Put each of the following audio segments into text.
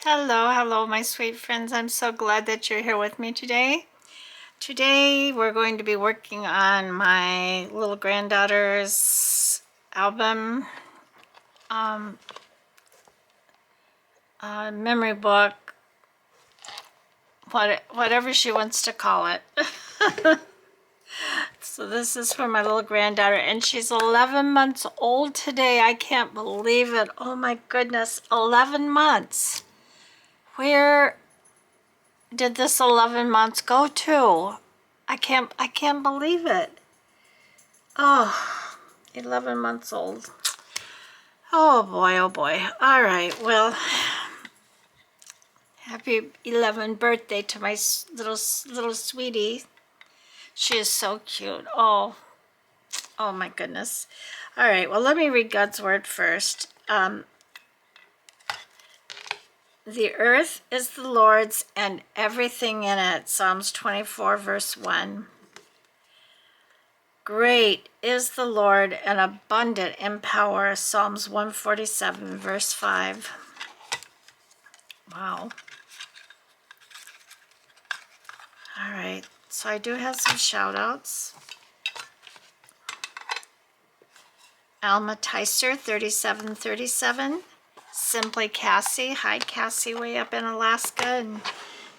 Hello, hello, my sweet friends. I'm so glad that you're here with me today. Today, we're going to be working on my little granddaughter's album, um, memory book, whatever she wants to call it. So this is for my little granddaughter, and she's 11 months old today. I can't believe it. Oh my goodness, 11 months. Where did this 11 months go to? I can't believe it. Oh, 11 months old. Oh boy, oh boy. All right, well, happy 11th birthday to my little sweetie. She is so cute. Oh my goodness. All right, well, let me read God's word first. The earth is the Lord's and everything in it. Psalms 24, verse 1. Great is the Lord and abundant in power. Psalms 147, verse 5. Wow. All right, so I do have some shout outs. Alma Tyser, 3737. Simply Cassie. Hi, Cassie, way up in Alaska. And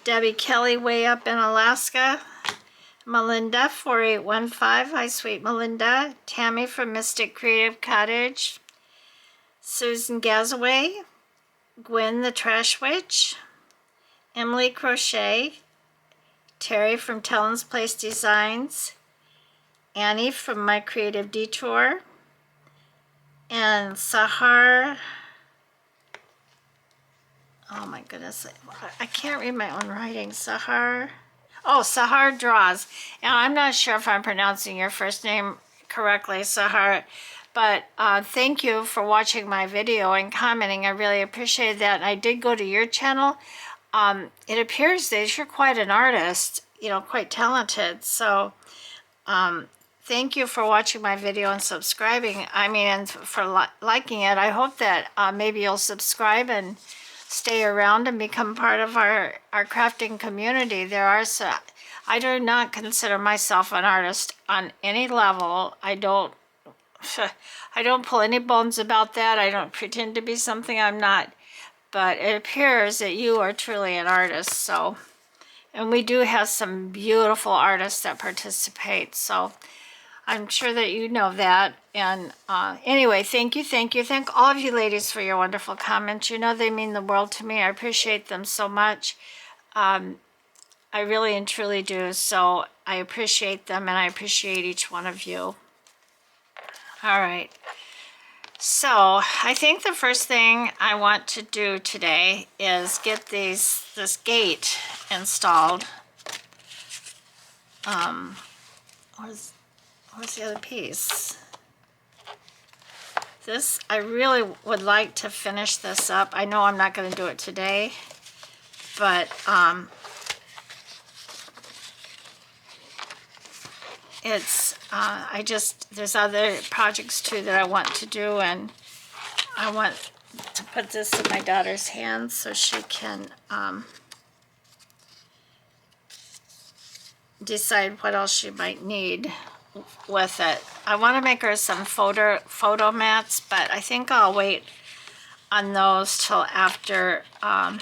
Debbie Kelly, way up in Alaska. Melinda, 4815. Hi, sweet Melinda. Tammy from Mystic Creative Cottage. Susan Gazaway. Gwen the Trash Witch. Emily Crochet. Terry from Talon's Place Designs. Annie from My Creative Detour. And Sahar. Oh my goodness, I can't read my own writing. Sahar Draws. And I'm not sure if I'm pronouncing your first name correctly, Sahar, but thank you for watching my video and commenting. I really appreciate that. And I did go to your channel. It appears that you're quite an artist, quite talented. So thank you for watching my video and subscribing. And for liking it. I hope that maybe you'll subscribe and stay around and become part of our crafting community. I do not consider myself an artist on any level. I don't pull any bones about that. I don't pretend to be something I'm not. But it appears that you are truly an artist. So, and we do have some beautiful artists that participate. So I'm sure that you know that. And anyway, thank you. Thank all of you ladies for your wonderful comments. They mean the world to me. I appreciate them so much. I really and truly do. So I appreciate them, and I appreciate each one of you. All right. So I think the first thing I want to do today is get this gate installed. Where's the other piece? I really would like to finish this up. I know I'm not going to do it today, but there's other projects too that I want to do, and I want to put this in my daughter's hands so she can decide what else she might need with it. I want to make her some photo mats, but I think I'll wait on those till after I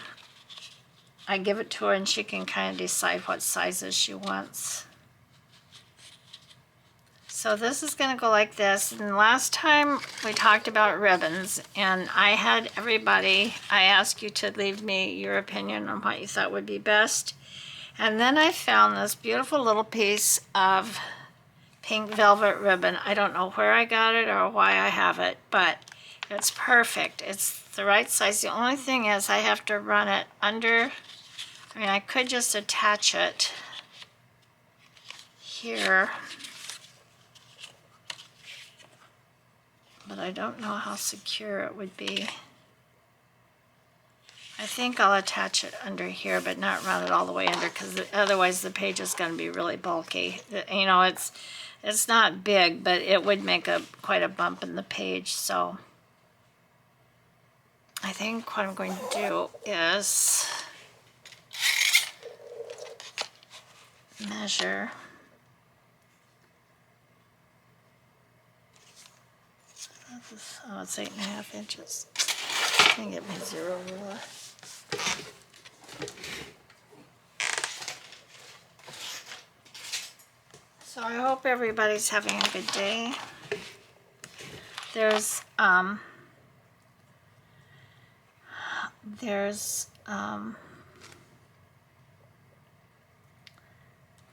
give it to her and she can kind of decide what sizes she wants. So this is going to go like this. And last time we talked about ribbons, and I asked you to leave me your opinion on what you thought would be best. And then I found this beautiful little piece of pink velvet ribbon. I don't know where I got it or why I have it, but it's perfect. It's the right size. The only thing is I have to run it under. I could just attach it here, but I don't know how secure it would be. I think I'll attach it under here, but not run it all the way under, because otherwise the page is going to be really bulky. It's not big, but it would make quite a bump in the page. So I think what I'm going to do is measure. Oh, it's 8.5 inches. I can get my 0 ruler. So I hope everybody's having a good day. There's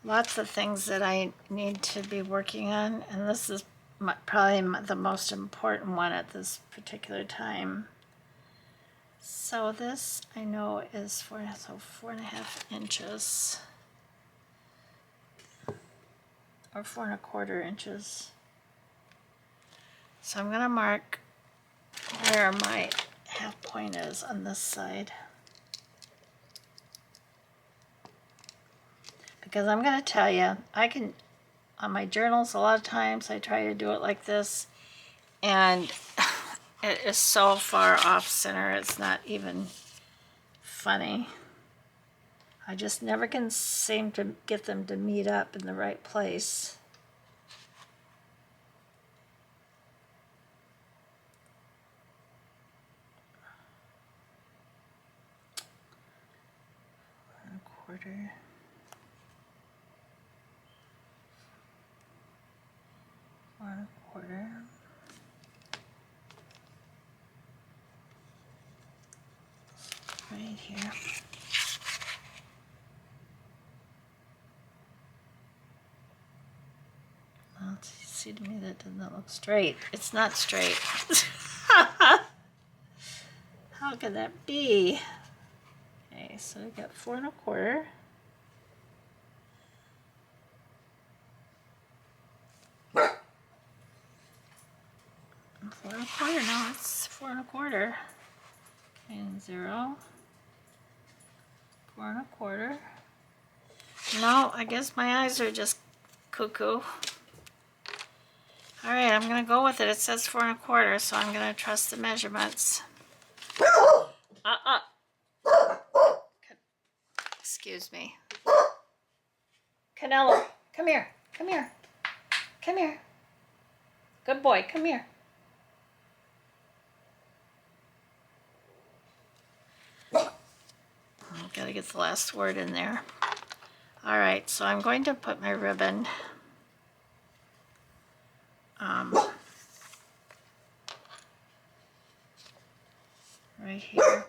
lots of things that I need to be working on, and this is probably the most important one at this particular time. So this I know is 4.5 inches, or 4.25 inches. So I'm going to mark where my half point is on this side, because I'm going to tell you, I can, on my journals, a lot of times I try to do it like this, and it is so far off center, it's not even funny. I just never can seem to get them to meet up in the right place. Quarter. One quarter. Right here. Well, see, to me that does not look straight. It's not straight. How could that be? Okay, so we got 4.25. And 4.25. No, it's 4.25. And 0. 4.25. No, I guess my eyes are just cuckoo. All right, I'm gonna go with it. It says 4.25, so I'm gonna trust the measurements. Excuse me. Canelo, come here. Come here. Come here. Good boy, come here. I've got to get the last word in there. All right, so I'm going to put my ribbon right here.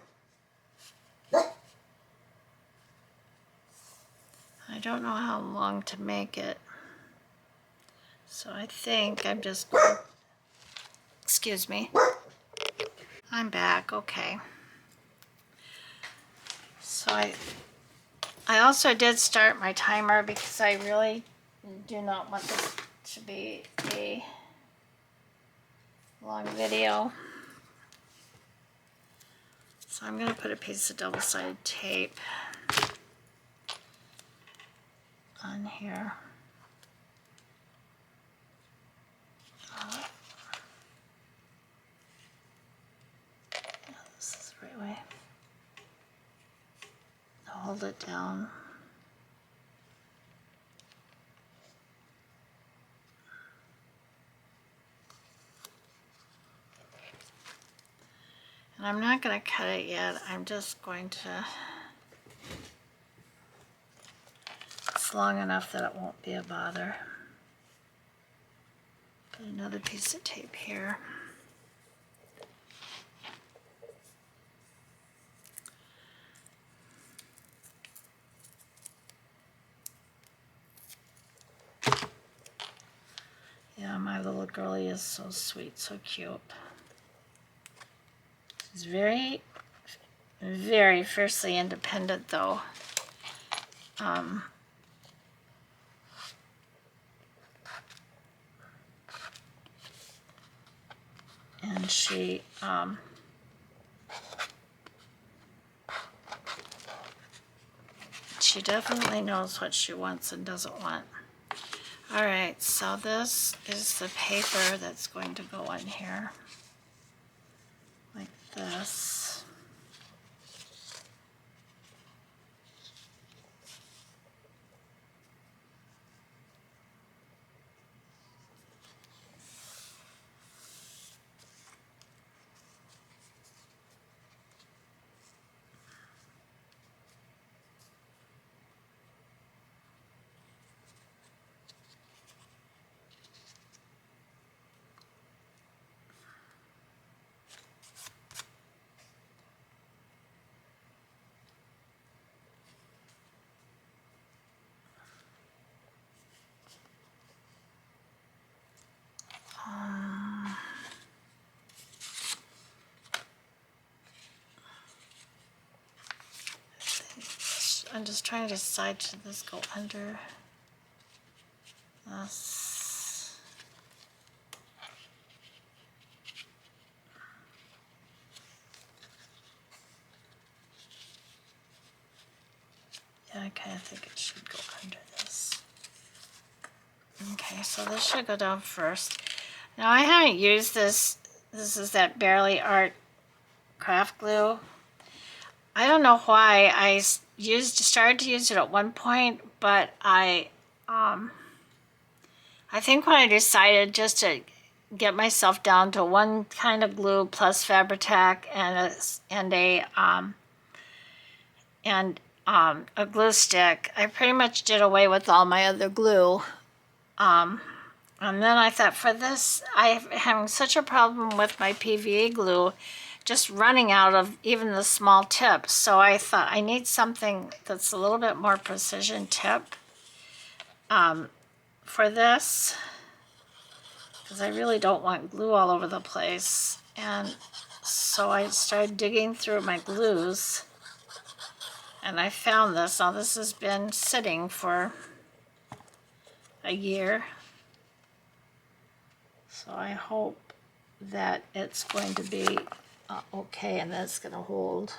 I don't know how long to make it, so I think I'm just going, excuse me, I'm back. Okay, so I also did start my timer because I really do not want this to be a long video. So I'm going to put a piece of double-sided tape on here. This is the right way. Hold it down. And I'm not going to cut it yet. I'm just going to, it's long enough that it won't be a bother. Put another piece of tape here. Yeah, my little girlie is so sweet, so cute. She's very, very fiercely independent though. And she definitely knows what she wants and doesn't want. All right, so this is the paper that's going to go on here, like this. I'm just trying to decide, should this go under this? Yeah, I kind of think it should go under this. Okay, so this should go down first. Now I haven't used this. This is that Barely Art craft glue. I don't know why I started to use it at one point, but I think when I decided just to get myself down to one kind of glue plus Fabri-Tac and a glue stick, I pretty much did away with all my other glue. And then I thought, for this, I'm having such a problem with my PVA glue just running out of even the small tips. So I thought I need something that's a little bit more precision tip for this, because I really don't want glue all over the place. And so I started digging through my glues, and I found this. Now this has been sitting for a year. So I hope that it's going to be okay, and that it's going to hold.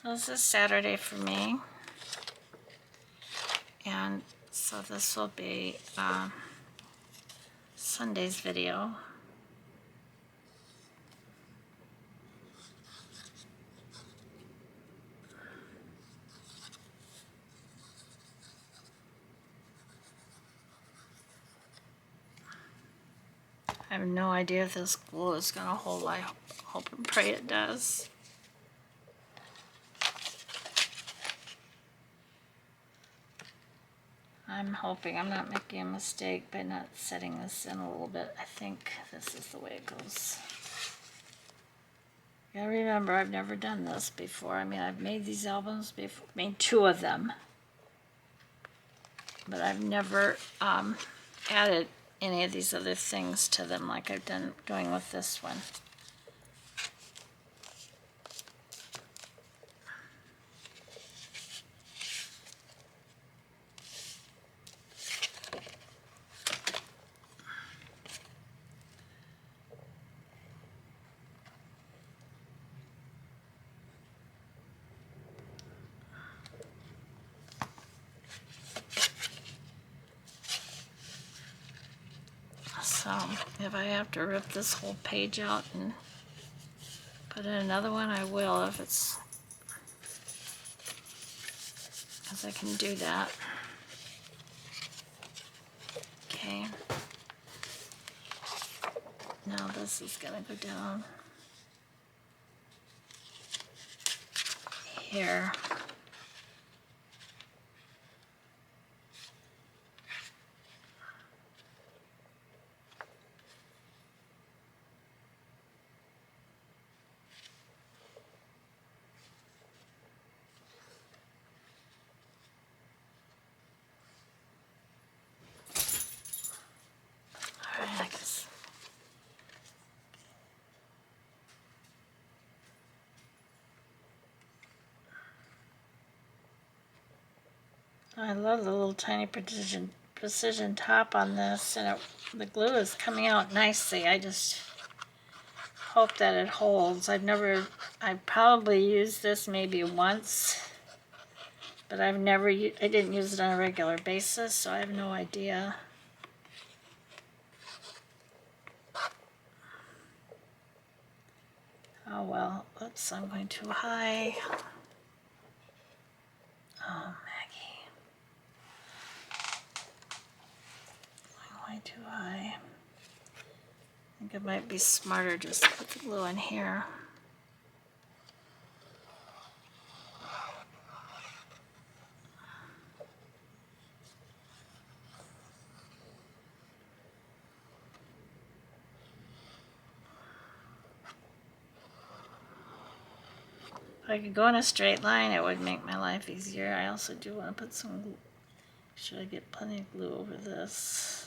So this is Saturday for me, and so this will be Sunday's video. I have no idea if this glue is going to hold. I hope and pray it does. I'm hoping I'm not making a mistake by not setting this in a little bit. I think this is the way it goes. You gotta remember, I've never done this before. I mean, I've made these albums before, made 2 of them, but I've never added any of these other things to them like I've done doing with this one. So if I have to rip this whole page out and put in another one, I will, if it's, because I can do that. Okay. Now this is gonna go down here. I love the little tiny precision top on this, and the glue is coming out nicely. I just hope that it holds. I've never I probably used this maybe once, but I didn't use it on a regular basis, so I have no idea. Oh well, oops, I'm going too high. Oh, Maggie. I'm going too high. I think it might be smarter just to put the glue in here. If I could go in a straight line, it would make my life easier. I also do want to put some glue. Should I get plenty of glue over this?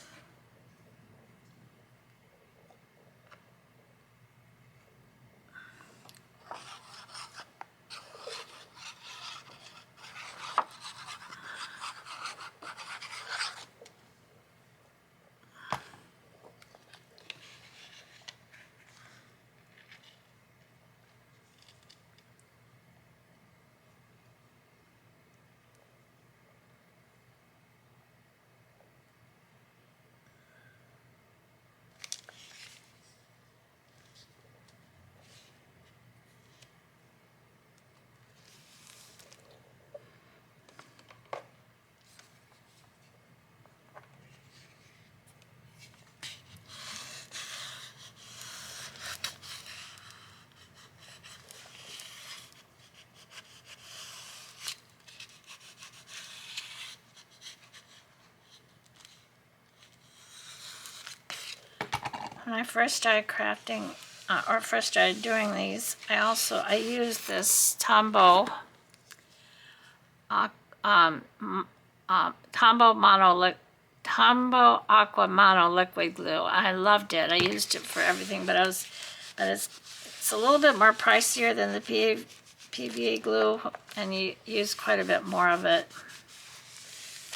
When I first started crafting, or first started doing these, I used this Tombow Tombow Aqua Mono liquid glue. I loved it. I used it for everything, but it's a little bit more pricier than the PVA glue, and you use quite a bit more of it.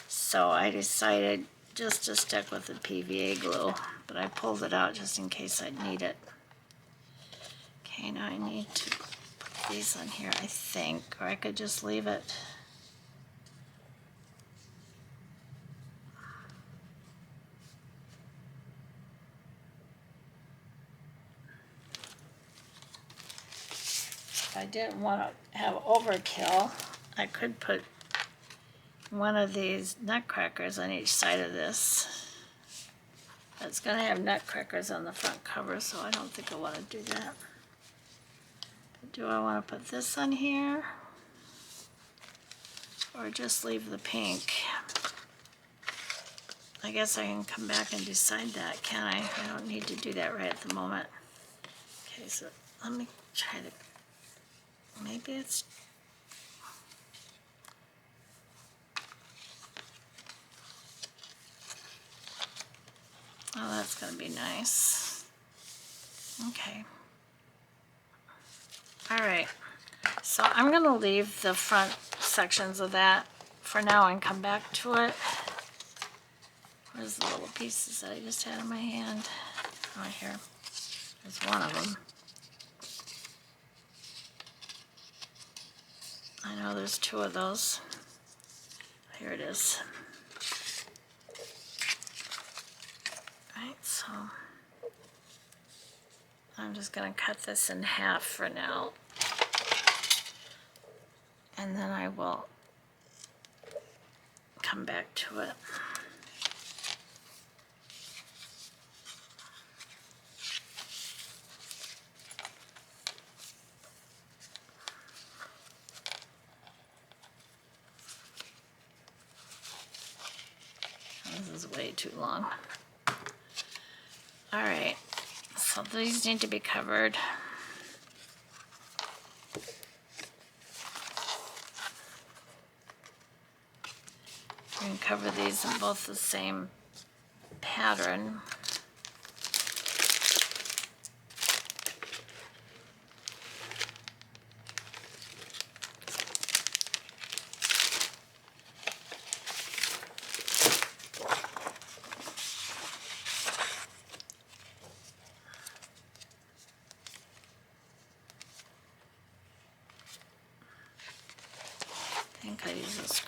So I decided just to stick with the PVA glue, but I pulled it out just in case I'd need it. Okay, now I need to put these on here, I think, or I could just leave it. If I didn't want to have overkill, I could put one of these nutcrackers on each side of this. It's going to have nutcrackers on the front cover, so I don't think I want to do that. But do I want to put this on here? Or just leave the pink? I guess I can come back and decide that, can I? I don't need to do that right at the moment. Okay, so let me try to, maybe it's, oh, that's going to be nice. Okay. All right. So I'm going to leave the front sections of that for now and come back to it. Where's the little pieces that I just had in my hand? Oh, here. There's one of them. I know there's two of those. Here it is. Right, so I'm just going to cut this in half for now. And then I will come back to it. This is way too long. All right, so these need to be covered. You can cover these in both the same pattern.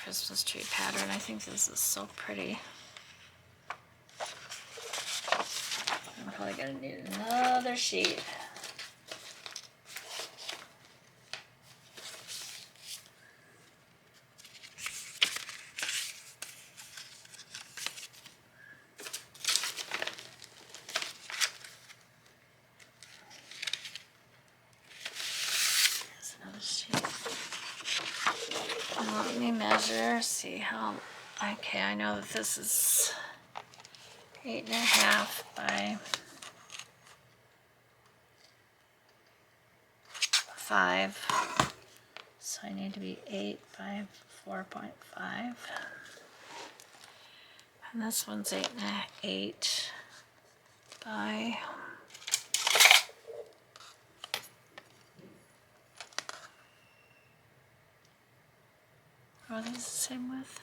Christmas tree pattern. I think this is so pretty. I'm probably gonna need another sheet. Here's another sheet. And let me measure, see how, okay, I know that this is 8.5 by 5. So I need to be 8 by 4.5. And this one's 8 by, are these the same width?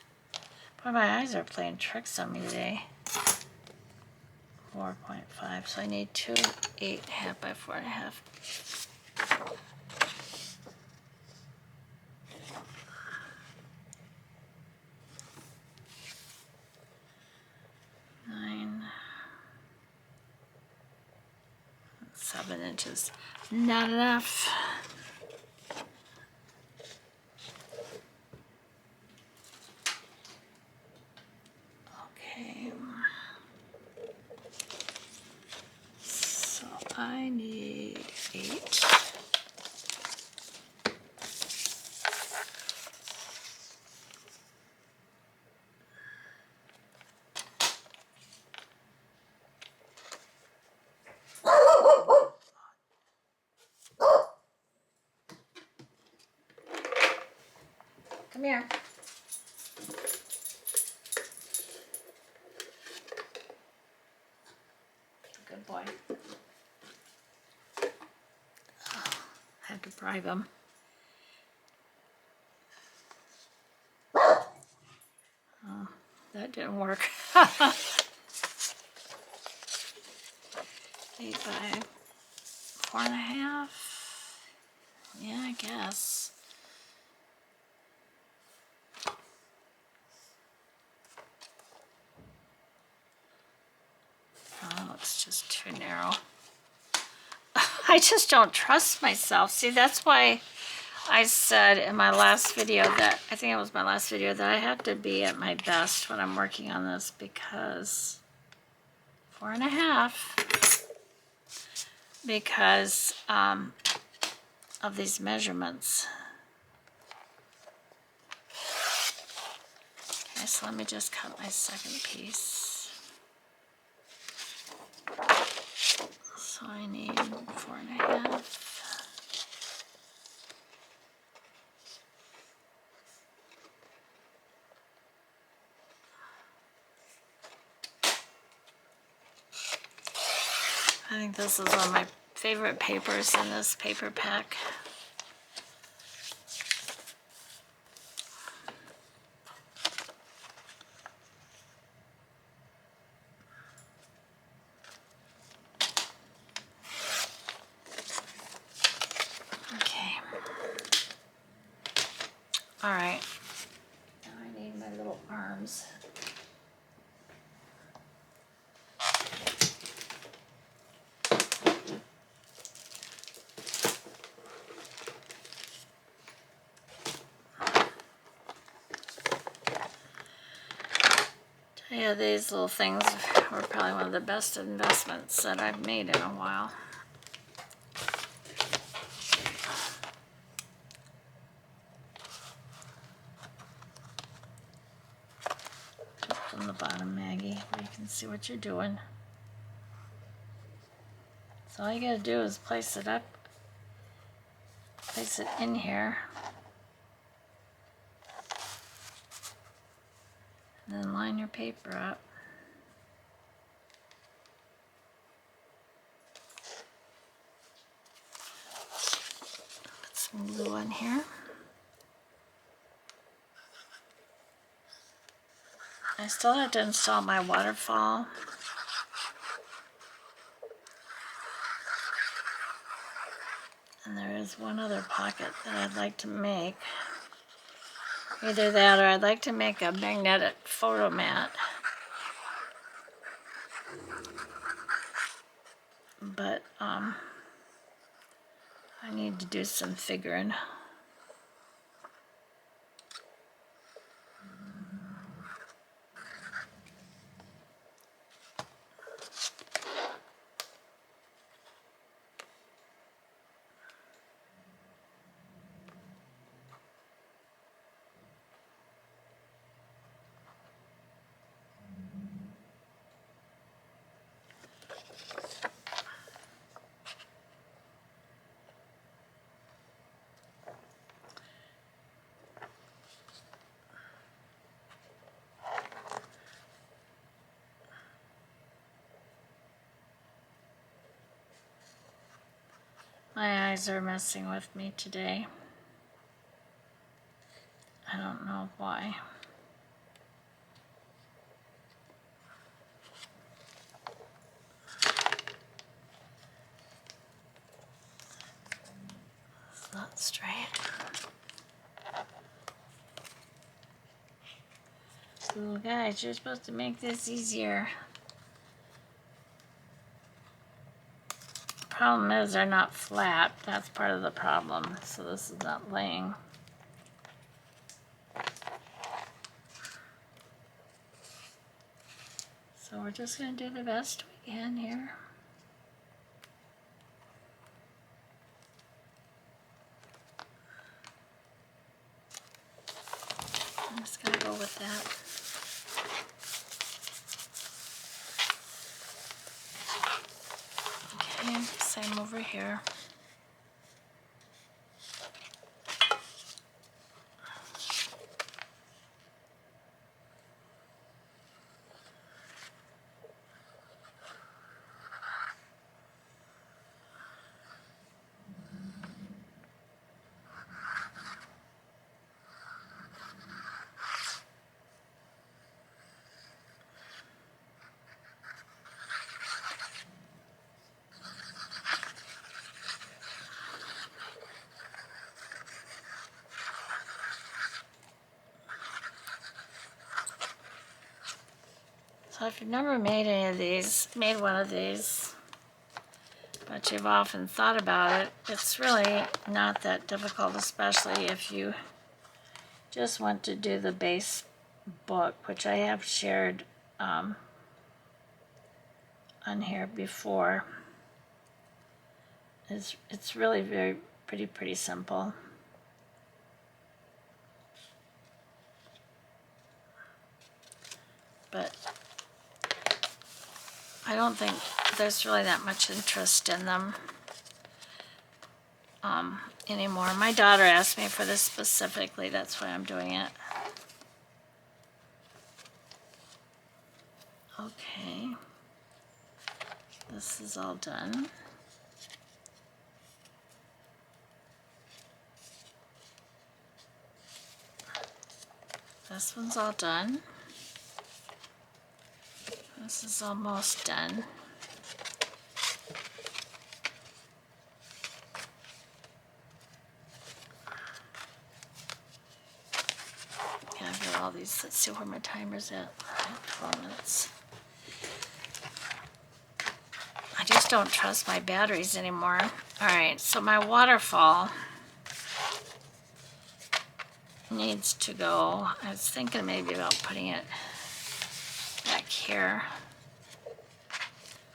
Boy, my eyes are playing tricks on me today. 4.5, so I need 2 8.5 by 4.5. Nine, 7 inches, not enough. Okay, so I need 8. Come here. Good boy. Oh, I had to bribe him. Oh, that didn't work. 8 by 4.5. Yeah, I guess. Oh, it's just too narrow. I just don't trust myself. See, that's why I said in my last video that, I think it was my last video, that I have to be at my best when I'm working on this, because 4.5, because of these measurements. Okay, so let me just cut my second piece. So I need 4.5. I think this is one of my favorite papers in this paper pack. Okay. All right. Now I need my little arms. Yeah, these little things were probably one of the best investments that I've made in a while. Just from the bottom, Maggie, where you can see what you're doing. So all you gotta do is place it up, place it in here, and then line your paper up. Put some glue on here. I still have to install my waterfall. And there is one other pocket that I'd like to make. Either that or I'd like to make a magnetic photo mat. But I need to do some figuring. My eyes are messing with me today. I don't know why. It's not straight. Ooh, guys, you're supposed to make this easier. Problem is they're not flat. That's part of the problem. So this is not laying. So we're just going to do the best we can here. I'm just going to go with that. Okay, same over here. So if you've never made any of these, made one of these, but you've often thought about it, it's really not that difficult, especially if you just want to do the base book, which I have shared on here before. It's really pretty simple. But I don't think there's really that much interest in them anymore. My daughter asked me for this specifically, that's why I'm doing it. Okay, this is all done. This one's all done. This is almost done. Yeah, I've got all these. Let's see where my timer's at. 12 minutes. I just don't trust my batteries anymore. All right, so my waterfall needs to go. I was thinking maybe about putting it back here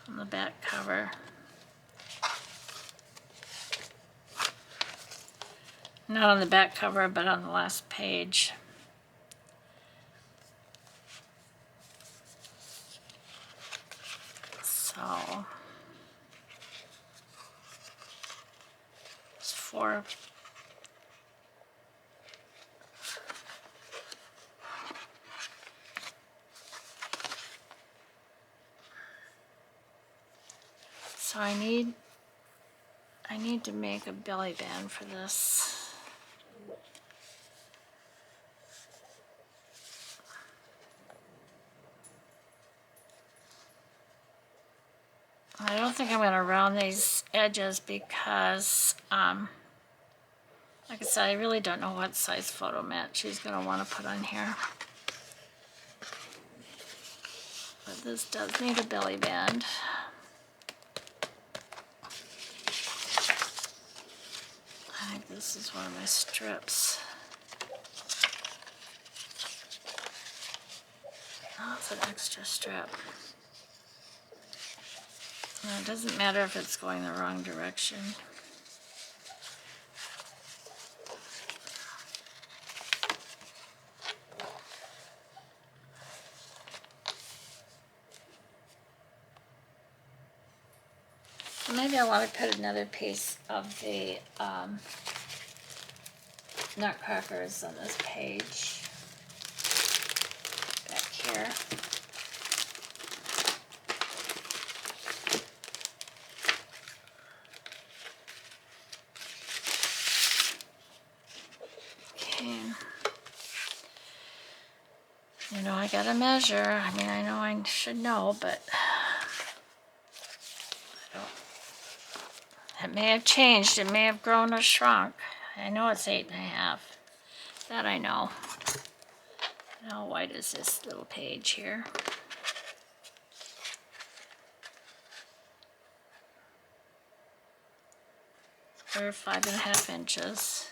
on the back cover. Not on the back cover, but on the last page. So it's 4. So I need to make a belly band for this. I don't think I'm going to round these edges because I Like I said, I really don't know what size photo mat she's going to want to put on here. But this does need a belly band. I think this is one of my strips. Oh, it's an extra strip. No, it doesn't matter if it's going the wrong direction. Maybe I want to put another piece of the nutcrackers on this page back here. Okay. You know, I gotta measure. I mean, I know I should know, but it may have changed. It may have grown or shrunk. I know it's 8.5. That I know. How wide is this little page here? Or 5.5 inches.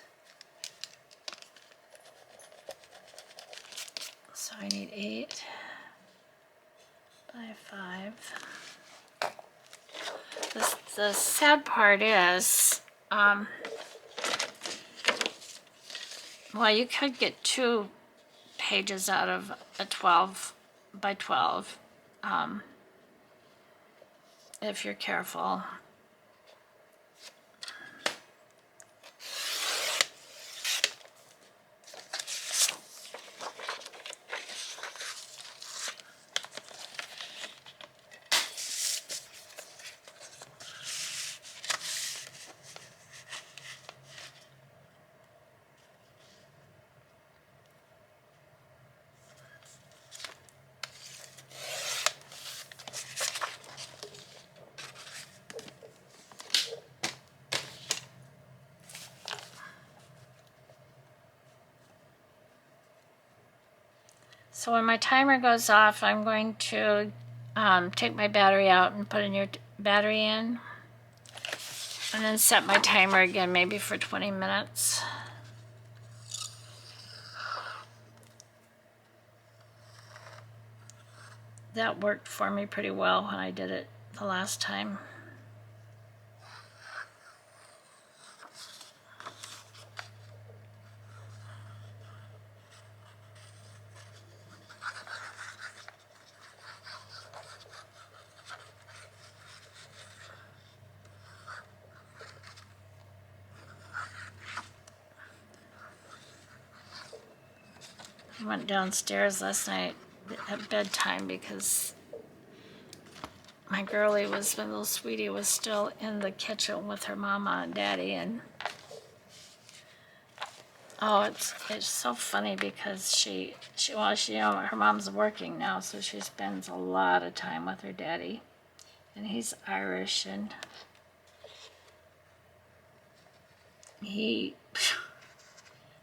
So I need 8 by 5. The sad part is, well, you could get 2 pages out of a 12 by 12 if you're careful. So when my timer goes off, I'm going to take my battery out and put a new battery in, and then set my timer again, maybe for 20 minutes. That worked for me pretty well when I did it the last time. I went downstairs last night at bedtime because my girlie my little sweetie was still in the kitchen with her mama and daddy, and oh, it's so funny because she her mom's working now, so she spends a lot of time with her daddy, and he's Irish, and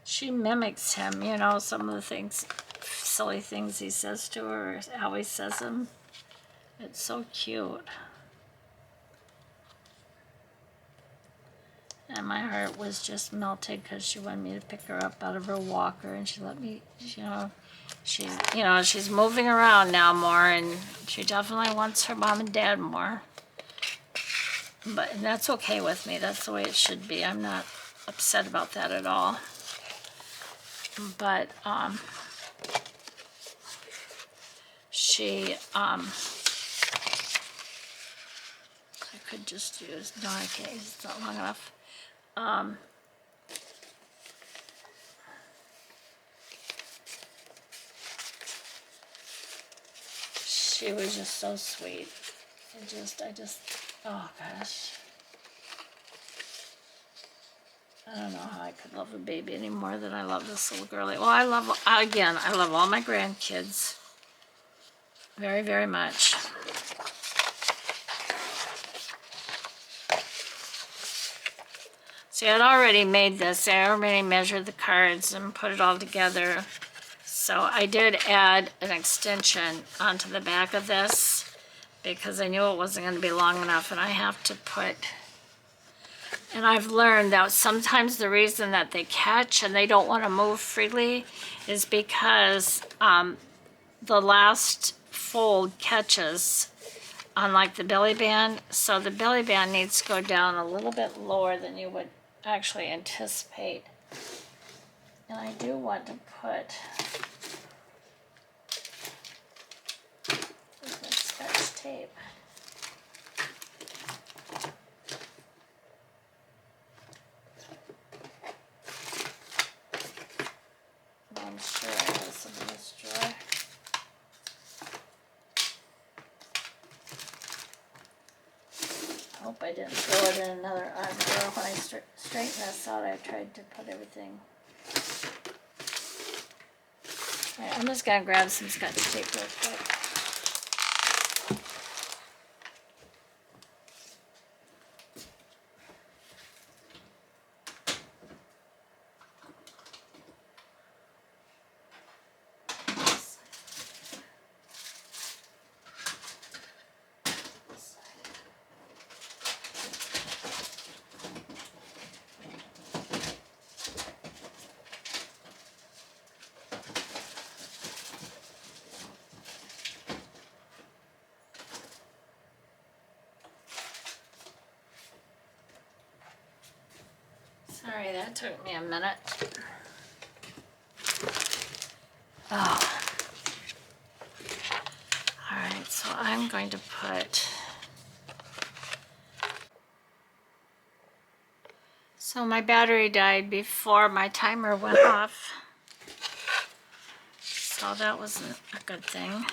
she mimics him, you know, some of the things, silly things he says to her, or how he says them. It's so cute. And my heart was just melted because she wanted me to pick her up out of her walker, and she let me, she's moving around now more, and she definitely wants her mom and dad more. And that's okay with me. That's the way it should be. I'm not upset about that at all. But I could just use, no, I can't, it's not long enough. She was just so sweet. Oh gosh. I don't know how I could love a baby any more than I love this little girlie. Well, I love all my grandkids very, very much. See, I'd already made this. I already measured the cards and put it all together. So I did add an extension onto the back of this because I knew it wasn't going to be long enough, and I have to put, and I've learned that sometimes the reason that they catch and they don't want to move freely is because the last fold catches on like the belly band. So the belly band needs to go down a little bit lower than you would actually anticipate. And I do want to put scotch tape. I'm sure I have some in this drawer. I hope I didn't throw it in another drawer. When I straighten this out, I tried to put everything. All right, I'm just going to grab some scotch tape real quick. Sorry, that took me a minute. Oh. Alright, so I'm going to put... So my battery died before my timer went off. So that wasn't a good thing.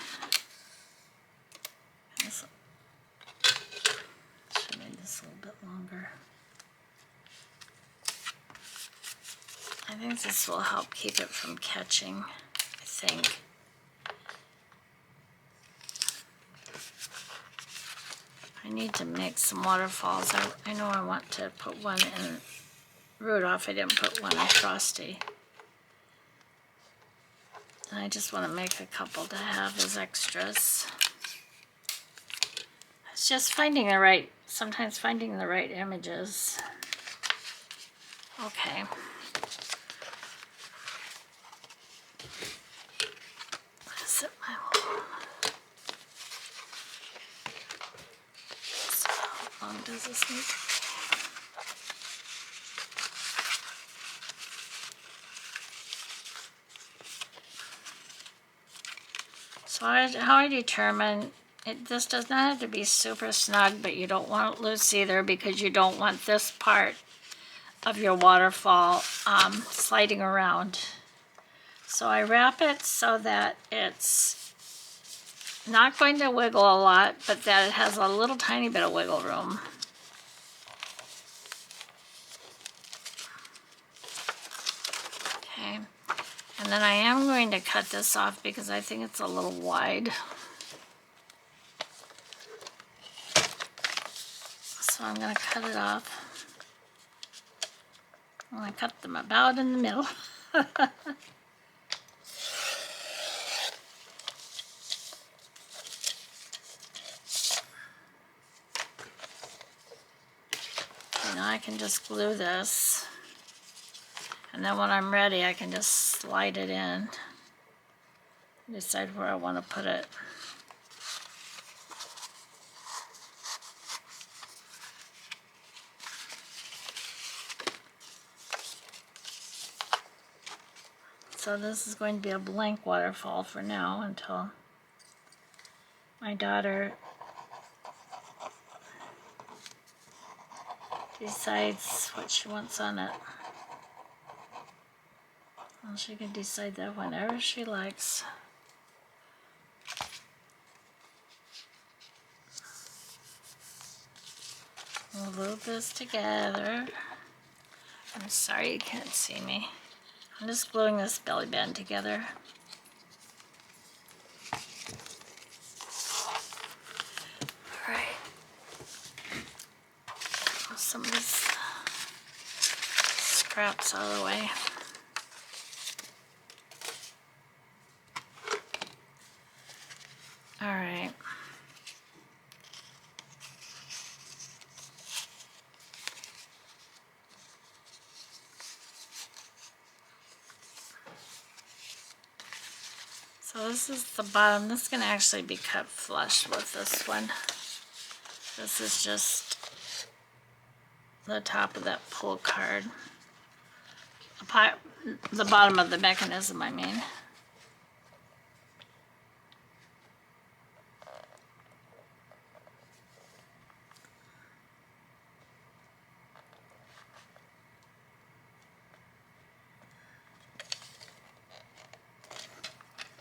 Should make this a little bit longer. I think this will help keep it from catching, I think. I need to make some waterfalls. I know I want to put one in Rudolph. I didn't put one in Frosty. And I just want to make a couple to have as extras. It's just finding the right, sometimes finding the right images. Okay. Set my little... So how long does this need? So how I determine this does not have to be super snug, but you don't want it loose either because you don't want this part of your waterfall sliding around. So I wrap it so that it's not going to wiggle a lot, but that it has a little tiny bit of wiggle room. Okay, and then I am going to cut this off because I think it's a little wide. So I'm going to cut it off. I'm going to cut them about in the middle. Now I can just glue this, and then when I'm ready I can just slide it in, decide where I want to put it. So this is going to be a blank waterfall for now until my daughter decides what she wants on it. Well, she can decide that whenever she likes. We'll glue this together. I'm sorry you can't see me. I'm just gluing this belly band together. All right. Some of this scraps out of the way. All right. So this is the bottom. This can actually be cut flush with this one. This is just the top of that pull card. The bottom of the mechanism, I mean.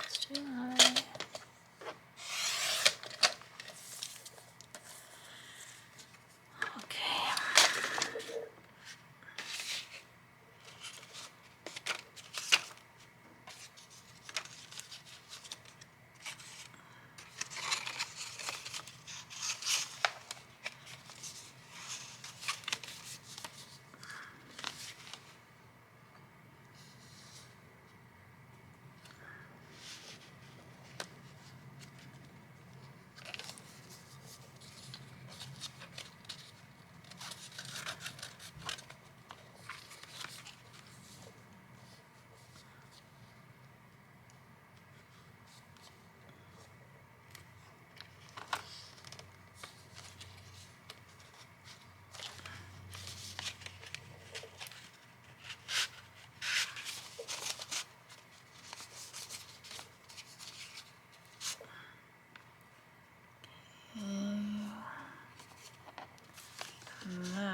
It's too high.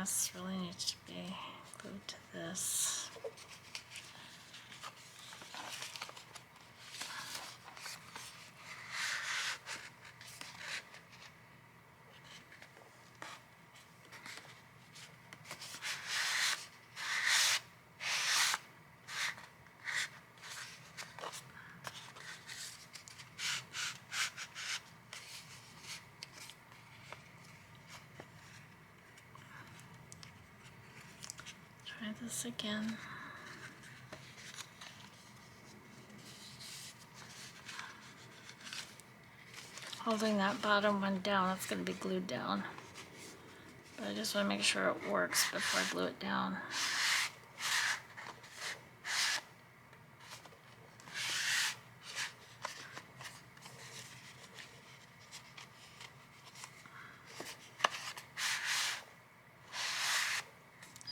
This really needs to be glued to this. Try this again. Holding that bottom one down, it's going to be glued down. But I just want to make sure it works before I glue it down.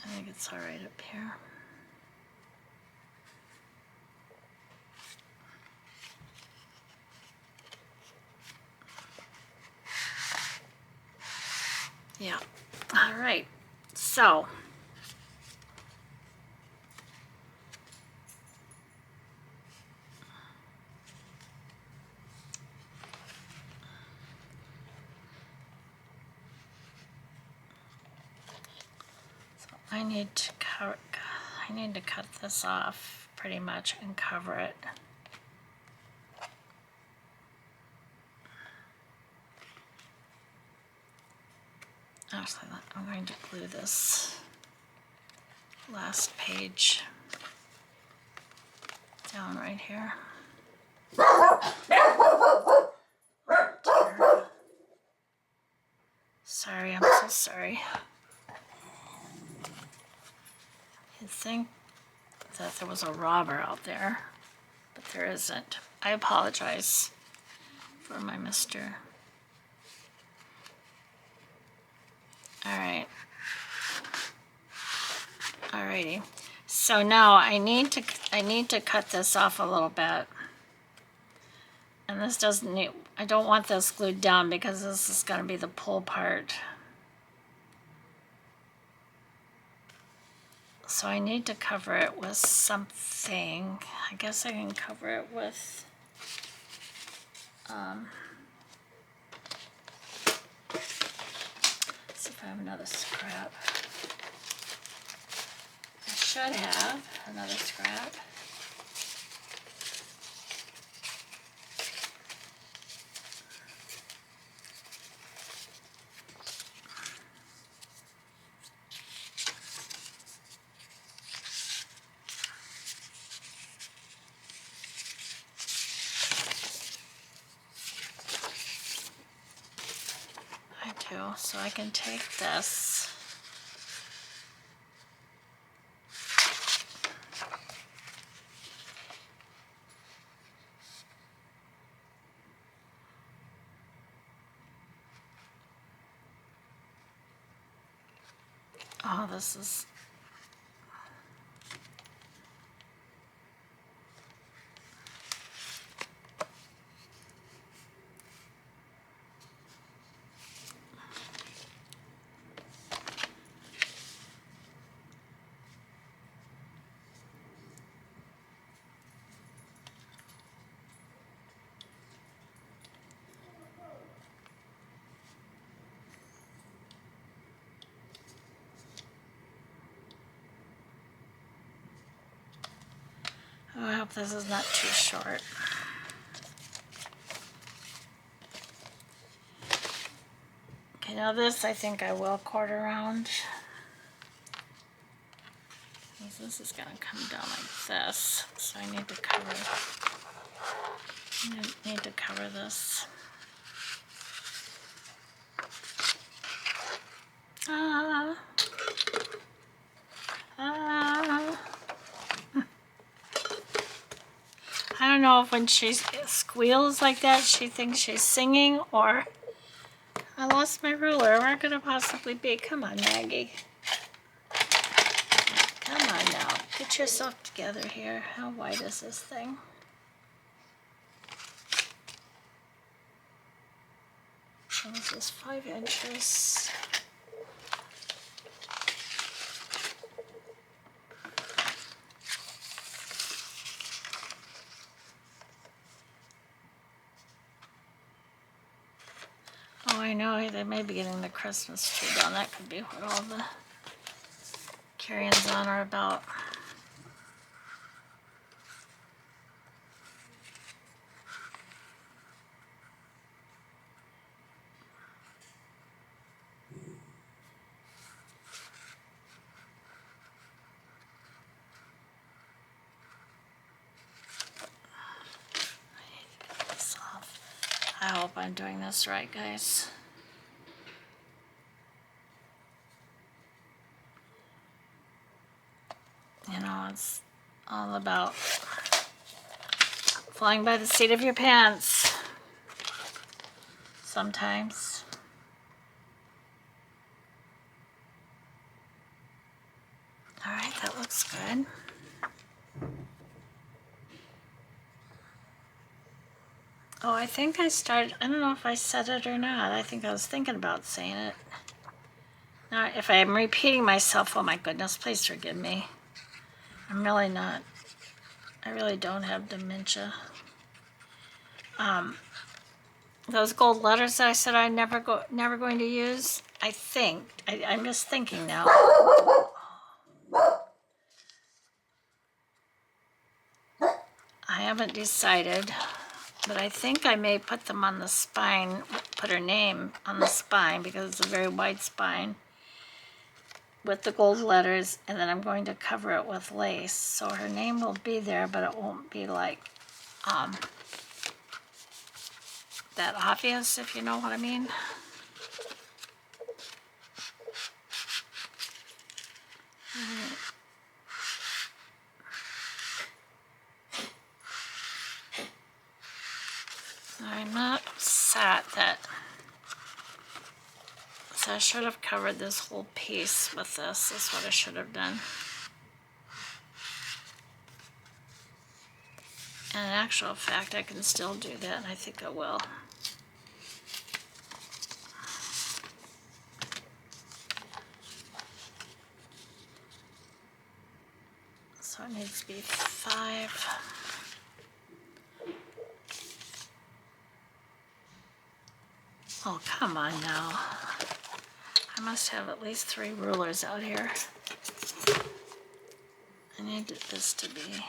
I think it's all right up here. Yeah, all right, so I need to cut this off pretty much and cover it. Actually, I'm going to glue this last page down right here. Sorry, I'm so sorry. You'd think that there was a robber out there, but there isn't. I apologize for my mister. Alright. Alrighty. So now I need to cut this off a little bit. And this doesn't need, I don't want this glued down because this is going to be the pull part. So I need to cover it with something. I guess I can cover it with see if I have another scrap. I should have another scrap. too. So I can take this. Oh, this is... Oh, I hope this is not too short. Okay, now this I think I will quarter round. This is going to come down like this, so I need to cover this. I don't know if when she squeals like that, she thinks she's singing, or I lost my ruler. Where could it possibly be? Come on, Maggie. Come on now. Get yourself together here. How wide is this thing? So this is 5 inches. Oh, I know, they may be getting the Christmas tree down. That could be what all the carry-ons on are about. I hope I'm doing this right, guys. You know, it's all about flying by the seat of your pants sometimes. All right, that looks good. Oh, I think I started, I don't know if I said it or not. I think I was thinking about saying it. Now, if I'm repeating myself, oh my goodness, please forgive me. I'm really not. I really don't have dementia. Those gold letters that I said I'm never going to use, I think, I'm just thinking now. I haven't decided, but I think I may put them on the spine, put her name on the spine because it's a very wide spine with the gold letters, and then I'm going to cover it with lace. So her name will be there, but it won't be like that obvious, if you know what I mean. I'm not upset that, so I should have covered this whole piece with this. That's what I should have done. And in actual fact, I can still do that, and I think I will. So it needs to be 5. Oh, come on now. I must have at least 3 rulers out here. I need this to be...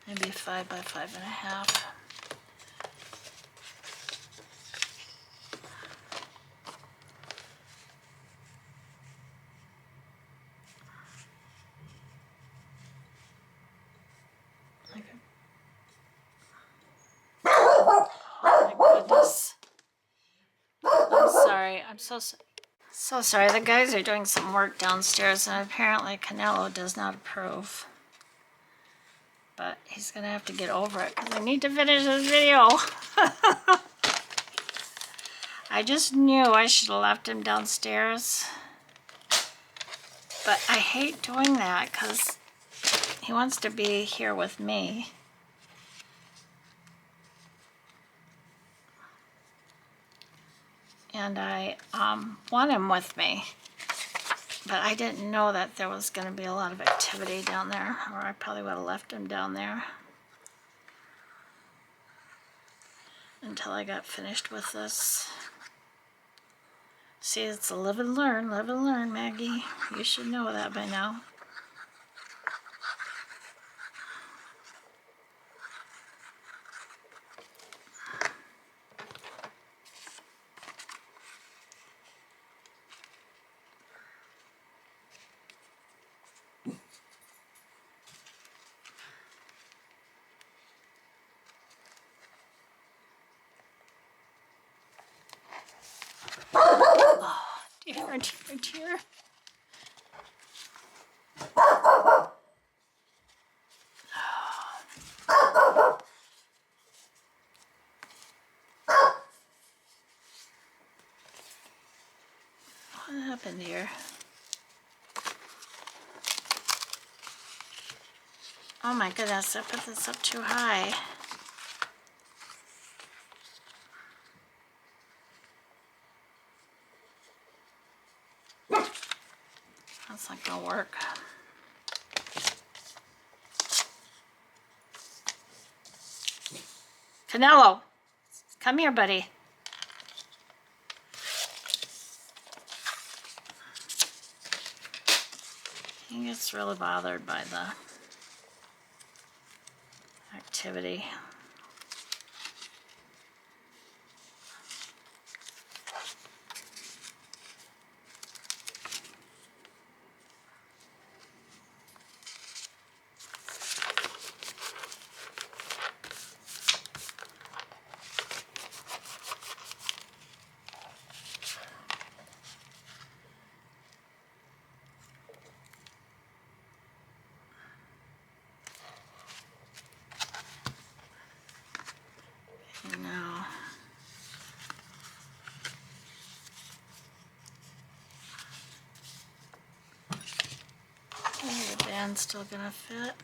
maybe 5 by 5.5. I'm so sorry. The guys are doing some work downstairs, and apparently Canelo does not approve. But he's gonna have to get over it because I need to finish this video. I just knew I should have left him downstairs. But I hate doing that because he wants to be here with me. And I want him with me. But I didn't know that there was going to be a lot of activity down there, or I probably would have left him down there until I got finished with this. See, it's a live and learn, Maggie. You should know that by now. Dear, dear, dear. What happened here? Oh my goodness, I put this up too high. That's not gonna work. Canelo, come here, buddy. He gets really bothered by the activity. No. Okay, the band's still gonna fit.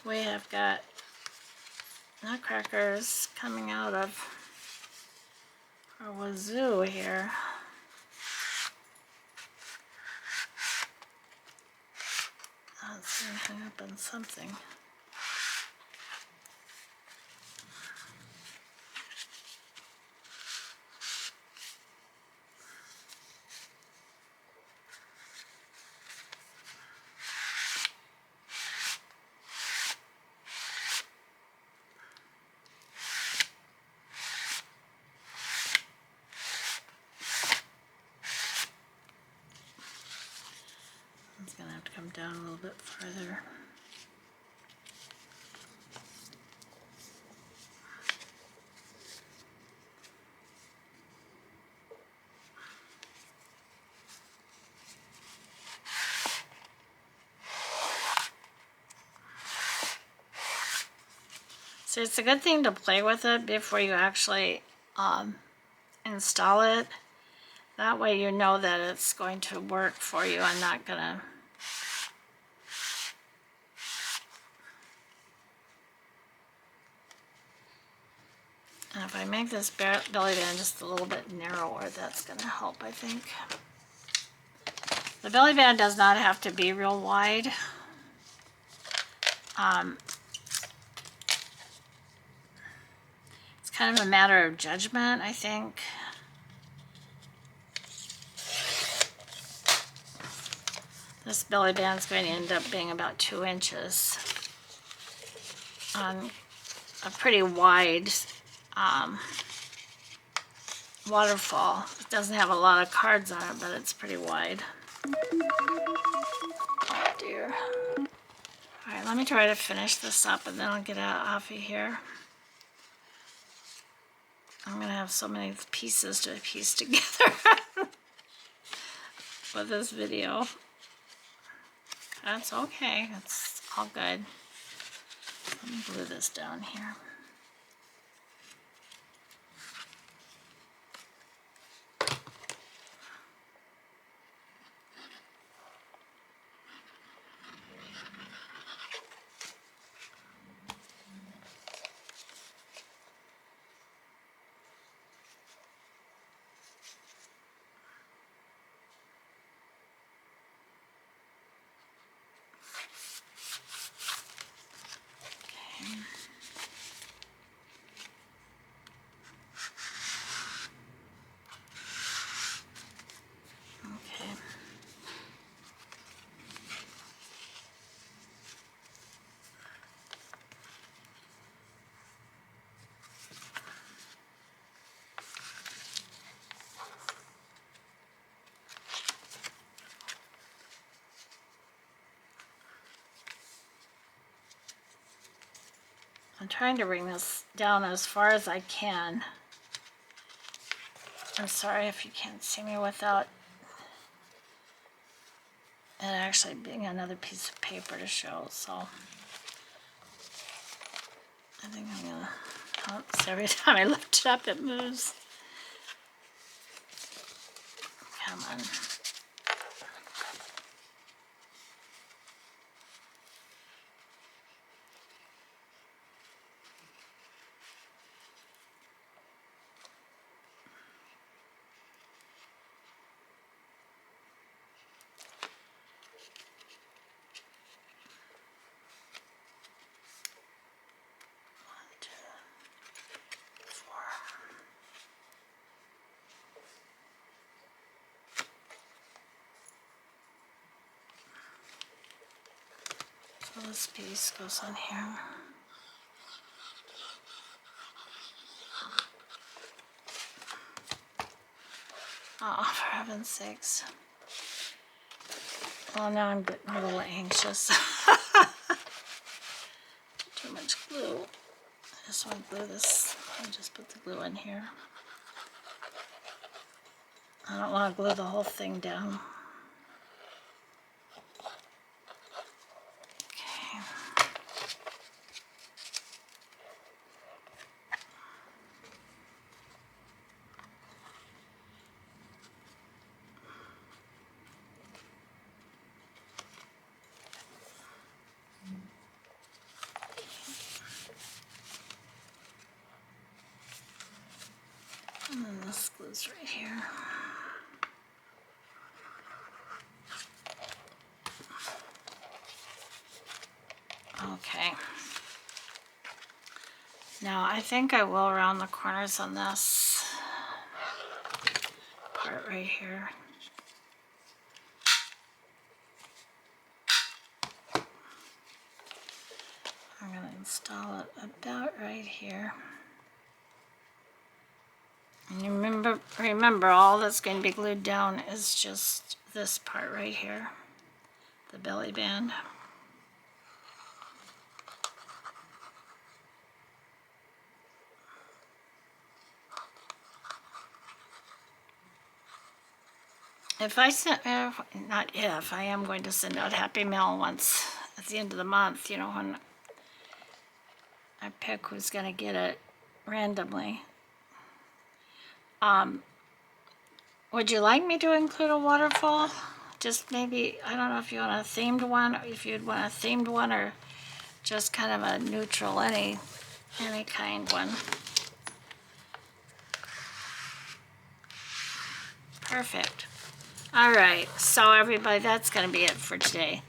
We have got nutcrackers coming out of our wazoo here. Let's see, hang up on something. It's gonna have to come down a little bit further. So it's a good thing to play with it before you actually install it. That way you know that it's going to work for you and not gonna and if I make this belly band just a little bit narrower, that's gonna help, I think. The belly band does not have to be real wide. It's kind of a matter of judgment, I think. This belly band is going to end up being about 2 inches on a pretty wide waterfall. It doesn't have a lot of cards on it, but it's pretty wide. Oh dear. Alright, let me try to finish this up and then I'll get out off of here. I'm going to have so many pieces to piece together for this video. That's okay. It's all good. Let me glue this down here. I'm trying to bring this down as far as I can. I'm sorry if you can't see me without it actually being another piece of paper to show, so I think I'm gonna, oops, every time I lift it up it moves. Come on. So this piece goes on here. Oh, for heaven's sakes. Well, now I'm getting a little anxious. Too much glue. I just want to glue this. I just put the glue in here. I don't want to glue the whole thing down. Okay. And then this glue's right here. Okay. Now I think I will round the corners on this part right here. I'm going to install it about right here. And you remember all that's going to be glued down is just this part right here, the belly band. If I send, not if, I am going to send out Happy Mail once at the end of the month, you know, when I pick who's going to get it randomly. Would you like me to include a waterfall? Just maybe, I don't know if you want a themed one, or if you'd want a themed one, or just kind of a neutral, any kind one. Perfect. All right, so everybody, that's going to be it for today.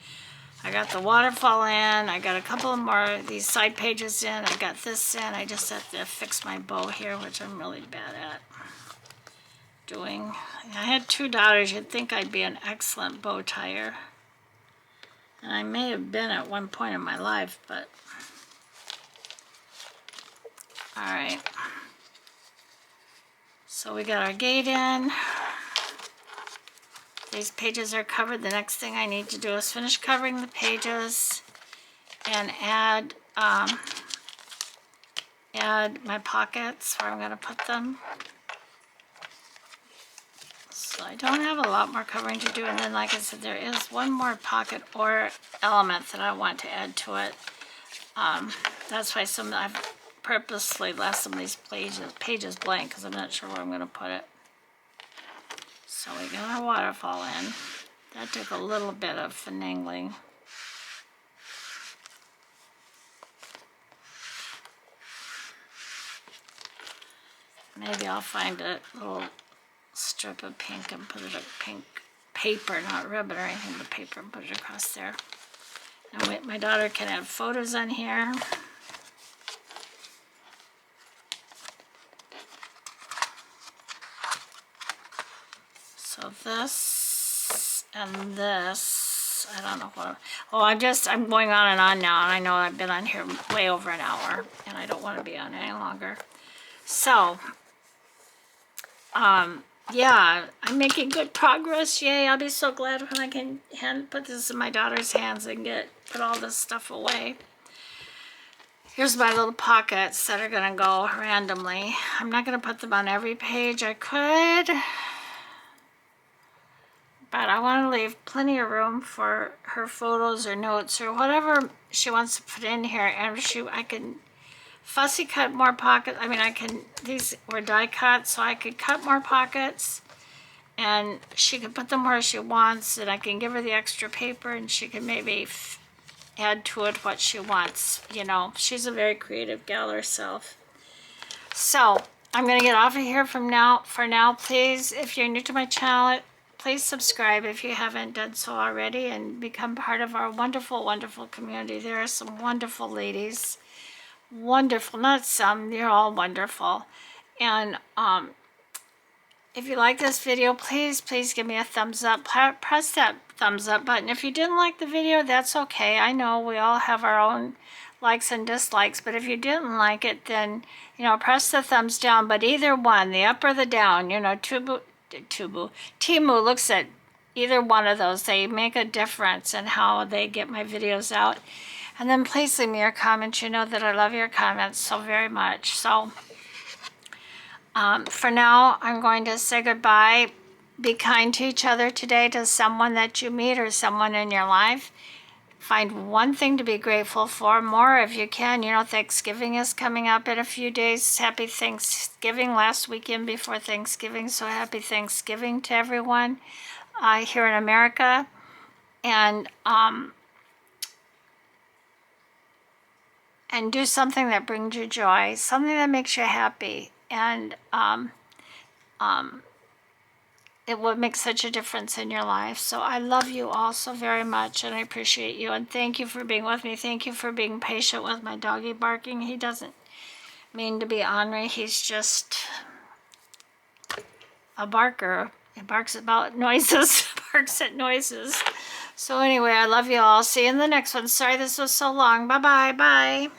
I got the waterfall in, I got a couple more of these side pages in, I got this in, I just have to fix my bow here, which I'm really bad at doing. I had 2 daughters, you'd think I'd be an excellent bow tire. And I may have been at one point in my life, but All right. So we got our gate in. These pages are covered. The next thing I need to do is finish covering the pages and add my pockets where I'm going to put them. So I don't have a lot more covering to do, and then like I said, there is one more pocket or element that I want to add to it. That's why I've purposely left some of these pages blank because I'm not sure where I'm going to put it. So we got our waterfall in. That took a little bit of finagling. Maybe I'll find a little strip of pink and put it pink paper, not ribbon or anything, but paper, and put it across there. And my daughter can add photos on here. So this and this, I don't know what. Oh, I'm going on and on now, and I know I've been on here way over an hour, and I don't want to be on any longer. So, yeah, I'm making good progress. Yay, I'll be so glad when I can put this in my daughter's hands and put all this stuff away. Here's my little pockets that are going to go randomly. I'm not going to put them on every page. I could, but I want to leave plenty of room for her photos or notes or whatever she wants to put in here. And I can fussy cut more pockets. I mean, these were die cut, so I could cut more pockets and she could put them where she wants, and I can give her the extra paper and she can maybe add to it what she wants. You know, she's a very creative gal herself. So I'm going to get off of here for now. Please, if you're new to my channel, please subscribe if you haven't done so already and become part of our wonderful, wonderful community. There are some wonderful ladies. Wonderful, not some, they're all wonderful. And if you like this video, please give me a thumbs up. Press that thumbs up button. If you didn't like the video, that's okay. I know we all have our own likes and dislikes, but if you didn't like it, then, you know, press the thumbs down. But either one, the up or the down, you know, Timu looks at either one of those. They make a difference in how they get my videos out. And then please leave me your comments. You know that I love your comments so very much. So for now, I'm going to say goodbye. Be kind to each other today, to someone that you meet or someone in your life. Find one thing to be grateful for, more if you can. You know, Thanksgiving is coming up in a few days. Happy Thanksgiving, last weekend before Thanksgiving. So happy Thanksgiving to everyone here in America. And do something that brings you joy, something that makes you happy, and it will make such a difference in your life. So I love you all so very much, and I appreciate you, and thank you for being with me. Thank you for being patient with my doggy barking. He doesn't mean to be ornery. He's just a barker. He barks about noises, barks at noises. So anyway, I love you all. See you in the next one. Sorry this was so long. Bye-bye. Bye.